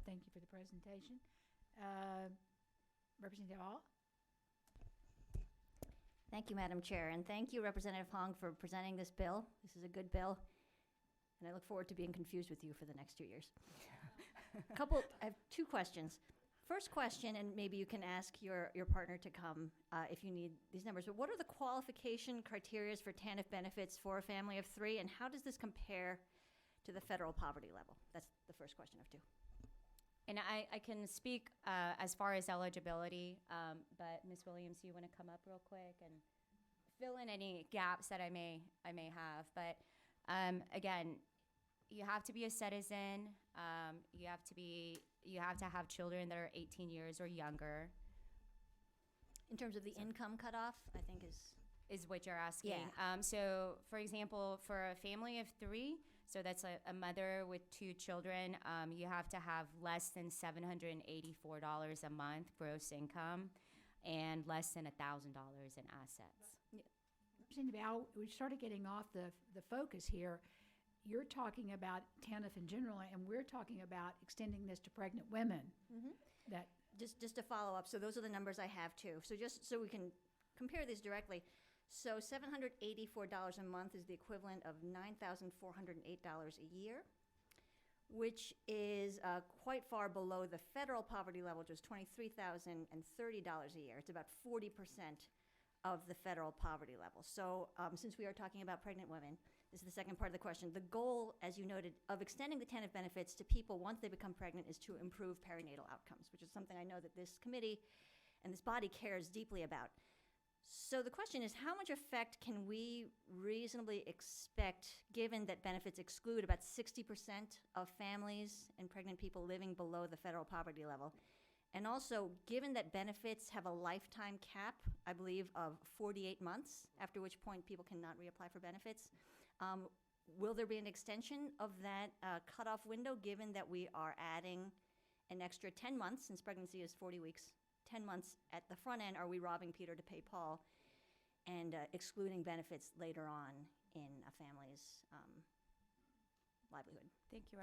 Thank you for the presentation. Representative Hall? Thank you, Madam Chair, and thank you, Representative Hong, for presenting this bill. This is a good bill, and I look forward to being confused with you for the next 2 years. I have two questions. First question, and maybe you can ask your partner to come if you need these numbers, but what are the qualification criteria for TANF benefits for a family of 3, and how does this compare to the federal poverty level? That's the first question of 2. And I can speak as far as eligibility, but Ms. Williams, you want to come up real quick and fill in any gaps that I may have. But again, you have to be a citizen. You have to have children that are 18 years or younger. In terms of the income cutoff, I think Is what you're asking. Yeah. So, for example, for a family of 3, so that's a mother with 2 children, you have to have less than $784 a month gross income and less than $1,000 in assets. Representative Al, we started getting off the focus here. You're talking about TANF in general, and we're talking about extending this to pregnant women. That just to follow up, so those are the numbers I have too. So just so we can compare these directly. So $784 a month is the equivalent of $9,408 a year, which is quite far below the federal poverty level, which is $23,030 a year. It's about 40% of the federal poverty level. So since we are talking about pregnant women, this is the second part of the question. The goal, as you noted, of extending the TANF benefits to people once they become pregnant is to improve perinatal outcomes, which is something I know that this committee and this body cares deeply about. So the question is, how much effect can we reasonably expect, given that benefits exclude about 60% of families and pregnant people living below the federal poverty level? And also, given that benefits have a lifetime cap, I believe, of 48 months, after which point people cannot reapply for benefits, will there be an extension of that cutoff window, given that we are adding an extra 10 months, since pregnancy is 40 weeks, 10 months at the front end? Are we robbing Peter to pay Paul and excluding benefits later on in a family's livelihood? Thank you,